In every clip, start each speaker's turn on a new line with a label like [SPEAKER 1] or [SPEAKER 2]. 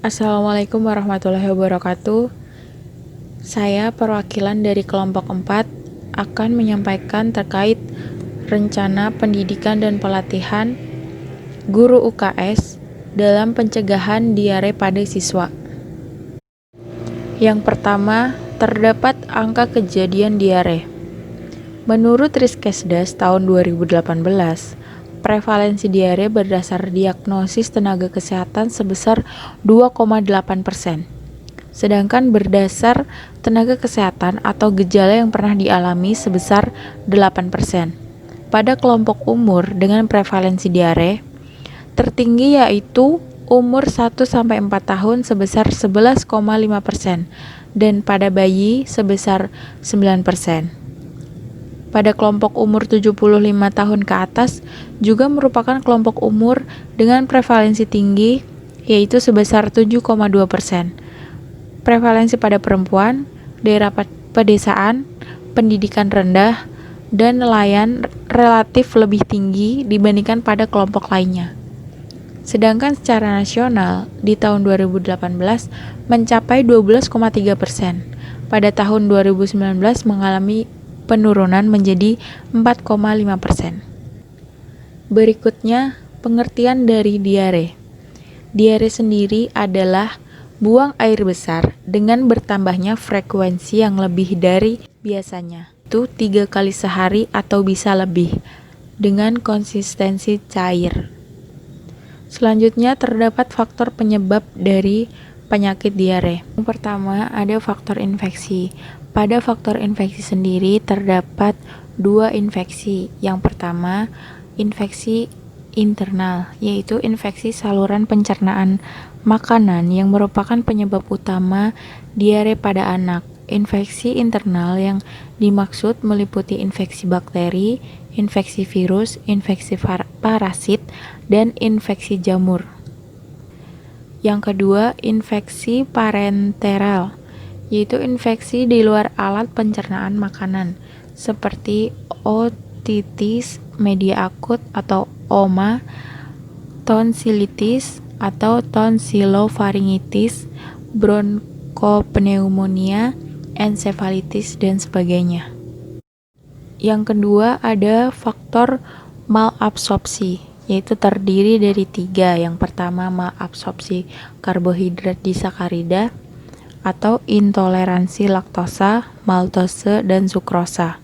[SPEAKER 1] Assalamualaikum warahmatullahi wabarakatuh. Saya perwakilan dari kelompok 4 akan menyampaikan terkait rencana pendidikan dan pelatihan guru UKS dalam pencegahan diare pada siswa. Yang pertama, terdapat angka kejadian diare. Menurut Riskesdas tahun 2018, prevalensi diare berdasar diagnosis tenaga kesehatan sebesar 2,8%. Sedangkan berdasar tenaga kesehatan atau gejala yang pernah dialami sebesar 8%. Pada kelompok umur dengan prevalensi diare, tertinggi yaitu umur 1-4 tahun sebesar 11,5% dan pada bayi sebesar 9%. Pada kelompok umur 75 tahun ke atas juga merupakan kelompok umur dengan prevalensi tinggi yaitu sebesar 7,2%. Prevalensi pada perempuan, daerah pedesaan, pendidikan rendah, dan nelayan relatif lebih tinggi dibandingkan pada kelompok lainnya. Sedangkan secara nasional, di tahun 2018 mencapai 12,3%. Pada tahun 2019 mengalami penurunan menjadi 4,5%. Berikutnya, pengertian dari diare. Diare sendiri adalah buang air besar dengan bertambahnya frekuensi yang lebih dari biasanya. Itu 3 kali sehari atau bisa lebih, dengan konsistensi cair. Selanjutnya terdapat faktor penyebab dari penyakit diare. Yang pertama ada faktor infeksi. Pada faktor infeksi sendiri terdapat 2 infeksi. Yang pertama, infeksi internal, yaitu infeksi saluran pencernaan makanan yang merupakan penyebab utama diare pada anak. Infeksi internal yang dimaksud meliputi infeksi bakteri, infeksi virus, infeksi parasit, dan infeksi jamur. Yang kedua, infeksi parenteral, yaitu infeksi di luar alat pencernaan makanan, seperti otitis media akut atau OMA, tonsilitis atau tonsilofaringitis, bronkopneumonia, ensefalitis, dan sebagainya. Yang kedua ada faktor malabsorpsi, yaitu terdiri dari 3. Yang pertama, malabsorpsi karbohidrat disakarida atau intoleransi laktosa, maltose, dan sukrosa.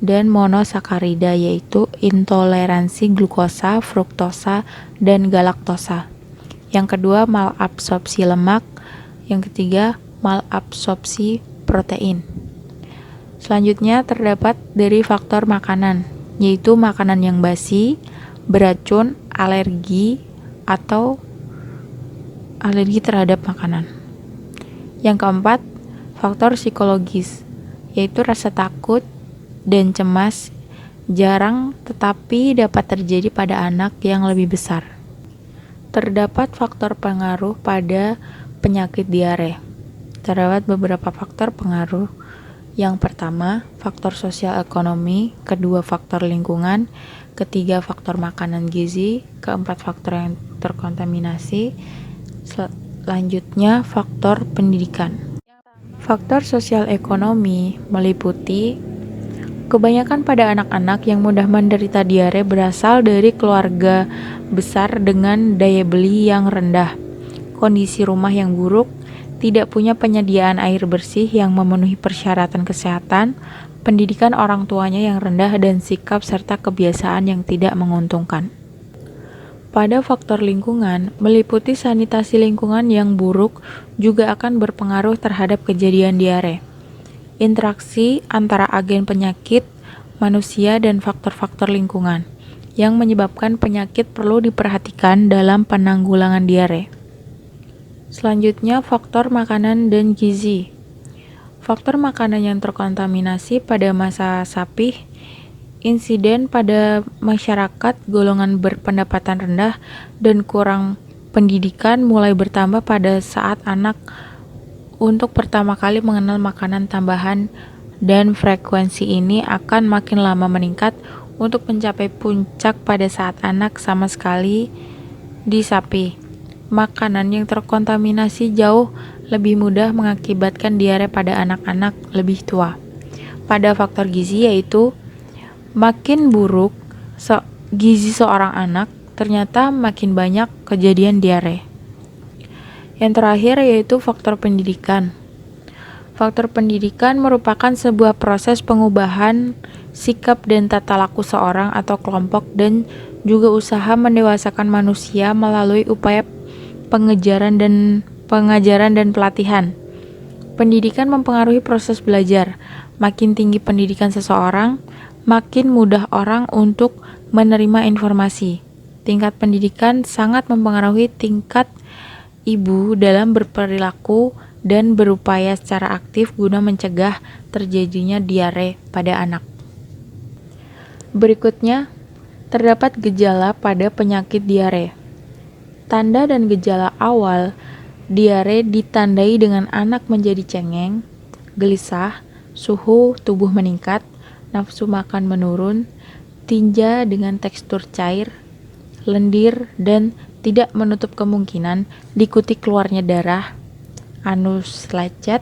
[SPEAKER 1] Dan monosakarida yaitu intoleransi glukosa, fruktosa, dan galaktosa. Yang kedua, malabsorpsi lemak. Yang ketiga, malabsorpsi protein. Selanjutnya terdapat dari faktor makanan, yaitu makanan yang basi, beracun, alergi, atau alergi terhadap makanan. Yang keempat, faktor psikologis, yaitu rasa takut dan cemas jarang tetapi dapat terjadi pada anak yang lebih besar. Terdapat faktor pengaruh pada penyakit diare. Terdapat beberapa faktor pengaruh. Yang pertama, faktor sosial ekonomi, kedua faktor lingkungan, ketiga faktor makanan gizi, keempat faktor yang terkontaminasi, selanjutnya faktor pendidikan. Faktor sosial ekonomi meliputi kebanyakan pada anak-anak yang mudah menderita diare berasal dari keluarga besar dengan daya beli yang rendah, kondisi rumah yang buruk, tidak punya penyediaan air bersih yang memenuhi persyaratan kesehatan, pendidikan orang tuanya yang rendah, dan sikap serta kebiasaan yang tidak menguntungkan. Pada faktor lingkungan, meliputi sanitasi lingkungan yang buruk juga akan berpengaruh terhadap kejadian diare. Interaksi antara agen penyakit, manusia, dan faktor-faktor lingkungan yang menyebabkan penyakit perlu diperhatikan dalam penanggulangan diare. Selanjutnya, faktor makanan dan gizi. Faktor makanan yang terkontaminasi pada masa sapih, insiden pada masyarakat golongan berpendapatan rendah dan kurang pendidikan mulai bertambah pada saat anak untuk pertama kali mengenal makanan tambahan, dan frekuensi ini akan makin lama meningkat untuk mencapai puncak pada saat anak sama sekali disapi. makanan yang terkontaminasi jauh lebih mudah mengakibatkan diare pada anak-anak lebih tua. Pada faktor gizi yaitu makin buruk gizi seorang anak, ternyata makin banyak kejadian diare. Yang terakhir yaitu faktor pendidikan. Faktor pendidikan merupakan sebuah proses pengubahan sikap dan tata laku seorang atau kelompok dan juga usaha mendewasakan manusia melalui upaya pengajaran dan pelatihan. Pendidikan mempengaruhi proses belajar. Makin tinggi pendidikan seseorang, makin mudah orang untuk menerima informasi. Tingkat pendidikan sangat mempengaruhi tingkat ibu dalam berperilaku dan berupaya secara aktif guna mencegah terjadinya diare pada anak. Berikutnya, terdapat gejala pada penyakit diare. Tanda dan gejala awal diare ditandai dengan anak menjadi cengeng, gelisah, suhu tubuh meningkat, nafsu makan menurun, tinja dengan tekstur cair, lendir, dan tidak menutup kemungkinan diikuti keluarnya darah, anus lecet,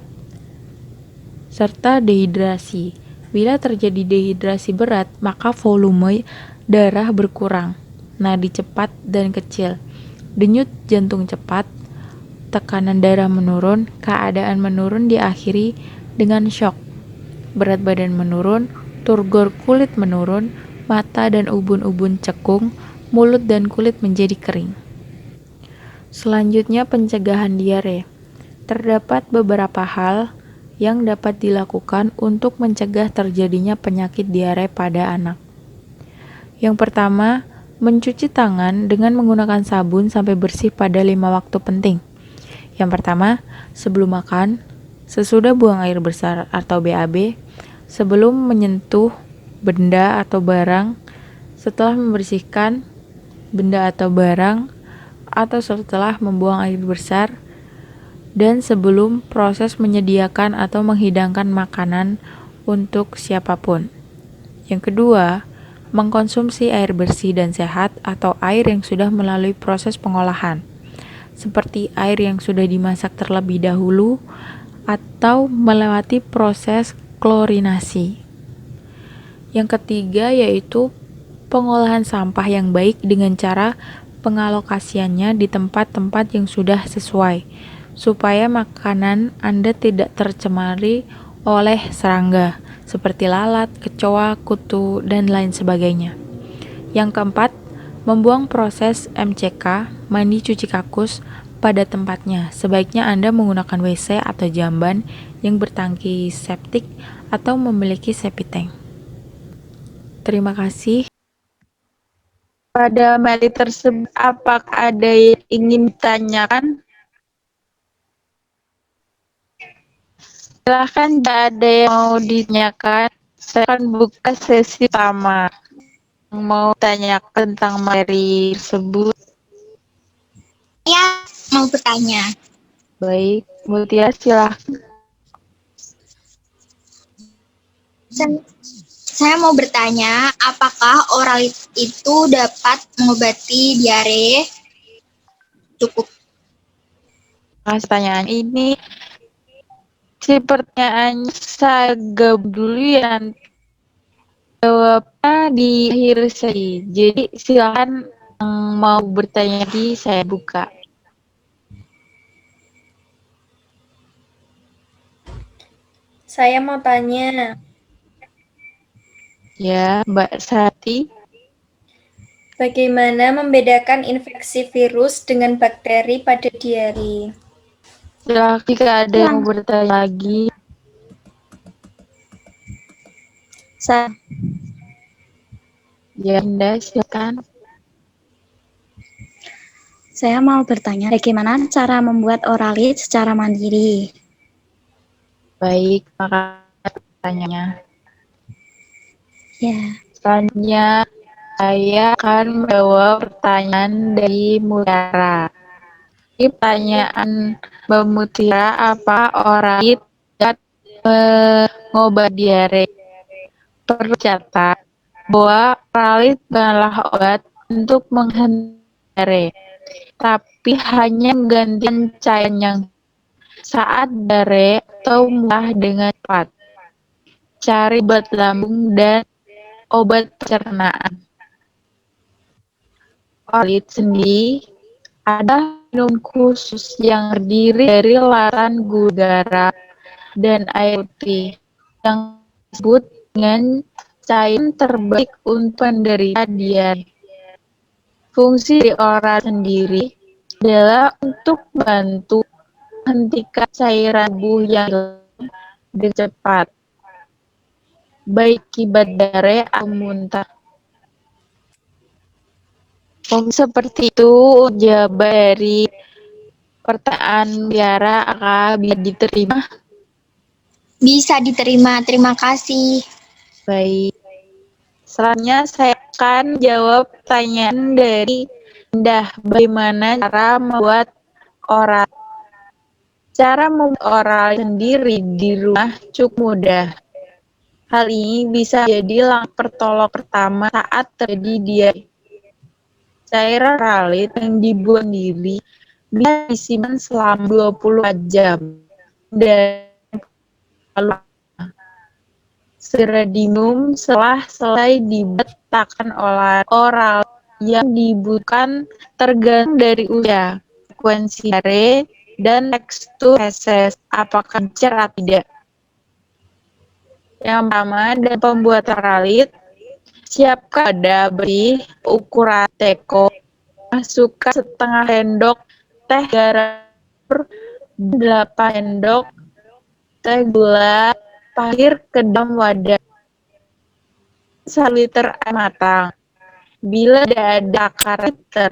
[SPEAKER 1] serta dehidrasi. Bila terjadi dehidrasi berat, maka volume darah berkurang, nadi cepat dan kecil, denyut jantung cepat, tekanan darah menurun, keadaan menurun diakhiri dengan shock, berat badan menurun, turgor kulit menurun, mata dan ubun-ubun cekung, mulut dan kulit menjadi kering. Selanjutnya pencegahan diare. Terdapat beberapa hal yang dapat dilakukan untuk mencegah terjadinya penyakit diare pada anak. Yang pertama, mencuci tangan dengan menggunakan sabun sampai bersih pada 5 waktu penting. Yang pertama, sebelum makan, sesudah buang air besar atau BAB, sebelum menyentuh benda atau barang, setelah membersihkan benda atau barang, atau setelah membuang air besar, dan sebelum proses menyediakan atau menghidangkan makanan untuk siapapun. Yang kedua, mengkonsumsi air bersih dan sehat atau air yang sudah melalui proses pengolahan, seperti air yang sudah dimasak terlebih dahulu atau melewati proses klorinasi. Yang ketiga yaitu pengolahan sampah yang baik dengan cara pengalokasiannya di tempat-tempat yang sudah sesuai, supaya makanan Anda tidak tercemari oleh serangga, seperti lalat, kecoa, kutu, dan lain sebagainya. Yang keempat, membuang proses MCK, mandi cuci kakus, pada tempatnya. Sebaiknya Anda menggunakan WC atau jamban yang bertangki septik atau memiliki septic tank. Terima kasih.
[SPEAKER 2] Pada materi tersebut, apakah ada yang ingin ditanyakan? Silahkan jika ada yang mau ditanyakan, saya akan buka sesi pertama. Yang mau tanya tentang materi tersebut.
[SPEAKER 3] Saya mau bertanya.
[SPEAKER 2] Baik, Mutia silahkan.
[SPEAKER 3] Saya mau bertanya, apakah oral itu dapat mengobati diare? Cukup.
[SPEAKER 2] Pertanyaan ini, si pertanyaannya saya gabung dulu ya, jawabnya di akhir sesi. Jadi silakan yang mau bertanya lagi saya buka.
[SPEAKER 4] Saya mau tanya,
[SPEAKER 2] Ya, Mbak Sati.
[SPEAKER 4] bagaimana membedakan infeksi virus dengan bakteri pada diare?
[SPEAKER 2] Silakan jika ada yang mau bertanya lagi. Ya, Anda silakan.
[SPEAKER 3] Saya mau bertanya, bagaimana cara membuat oralit secara mandiri?
[SPEAKER 2] Baik, maka pertanyaannya.
[SPEAKER 3] Ya.
[SPEAKER 2] Selanjutnya, saya akan menjawab pertanyaan dari Mutiara. Ini pertanyaan Mbak Mutiara, apa oralit dapat mengobati diare? Perlu catat bahwa oralit bukanlah obat untuk menghentikan diare. tapi hanya menggantikan cairan yang saat diare atau muntah dengan cepat. Cari obat lambung dan obat pencernaan. Oralit sendiri ada minum khusus yang terdiri dari larutan gula garam dan air putih yang disebut dengan cairan terbaik untuk penderita diare. Fungsi dari orat sendiri adalah untuk membantu menghentikan cairan tubuh yang hilang dengan cepat, baik akibat diare atau muntah. Seperti itu jawaban dari pertanyaan Tiara. Apakah bisa diterima?
[SPEAKER 3] Bisa diterima, terima kasih.
[SPEAKER 2] Baik. Selanjutnya saya akan jawab pertanyaan dari Indah. Bagaimana cara membuat oral? Cara membuat oral sendiri di rumah cukup mudah. Hal ini bisa jadi langkah pertolongan pertama saat terjadi diare. Cairan oralit yang dibuat sendiri bisa disimpan selama 24 jam dan lalu segera diminum setelah selesai dibuat. Takkan oral yang dibutuhkan tergantung dari usia, frekuensi diare, dan tekstur feses, apakah encer atau tidak. Yang pertama, dan pembuatan oralit, siapkan wadah bersih ukuran teko. Masukkan setengah sendok teh garam, 8 sendok teh gula pasir ke dalam wadah. 1 liter air matang. Bila tidak ada akar liter,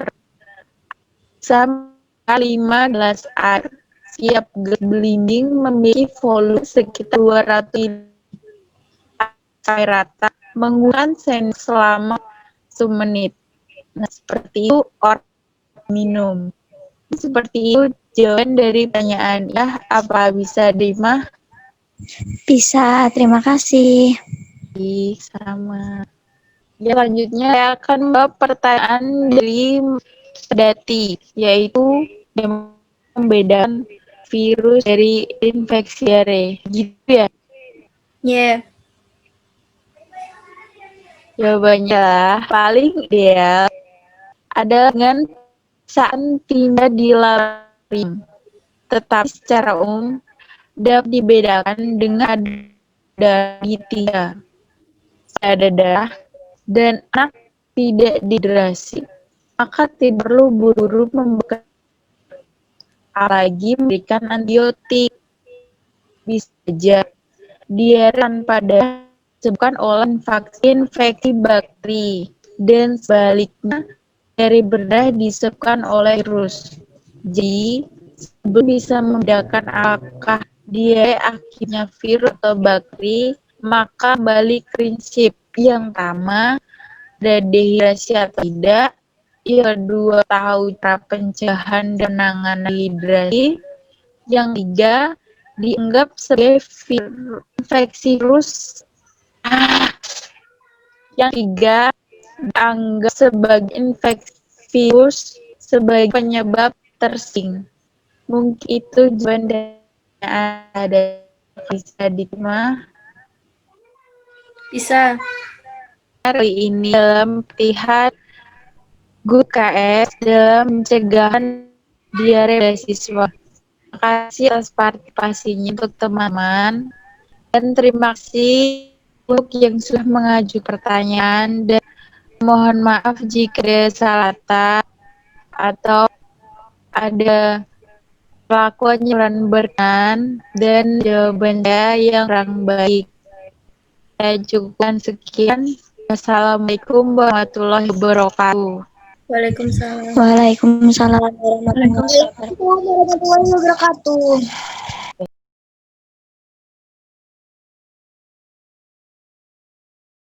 [SPEAKER 2] sama 5 gelas air. Siap gelas belimbing memiliki volume sekitar 200 ml. Air rata, menggunakan sendok selama 1 menit. Nah, seperti itu orang minum. Seperti itu jawaban dari pertanyaan ya, apa bisa terima?
[SPEAKER 3] Bisa, terima kasih.
[SPEAKER 2] Sama. Ya, selanjutnya saya akan membawa pertanyaan dari Dati, yaitu membedakan virus dari infeksi diare. Gitu ya?
[SPEAKER 4] Yeah.
[SPEAKER 2] Jawabannya lah, paling ideal adalah dengan saat tidak di laboratorium. Tetapi secara umum dapat dibedakan dengan ada tiga. Ada darah dan anak tidak dehidrasi, maka tidak perlu buru-buru memberikan, apalagi memberikan antibiotik. Bisa saja diare tanpa darah disebabkan oleh infeksi bakteri, dan sebaliknya diare berdarah disebabkan oleh virus. Jadi, sebelum bisa membedakan apakah diare akibatnya virus atau bakteri, maka kembali prinsip yang pertama, ada dehidrasi atau tidak. Yang kedua, tahu cara pencegahan dan penanganan dehidrasi. Yang tiga, dianggap sebagai infeksi virus. Yang tiga, dianggap sebagai infeksi virus sebagai penyebab tersing. Mungkin itu jawaban dari ada bisa diterima.
[SPEAKER 4] Bisa.
[SPEAKER 2] Hari ini dalam pihak Good KS dalam pencegahan diare beasiswa. Terima kasih atas partisipasinya untuk teman-teman, dan terima kasih untuk yang sudah mengajukan pertanyaan, dan mohon maaf jika ada salah kata atau ada kelakuan yang kurang berkenan dan jawaban saya yang kurang baik. Saya cukupkan sekian. Wassalamualaikum warahmatullahi wabarakatuh.
[SPEAKER 4] Waalaikumsalam.
[SPEAKER 3] Waalaikumsalam warahmatullahi wabarakatuh.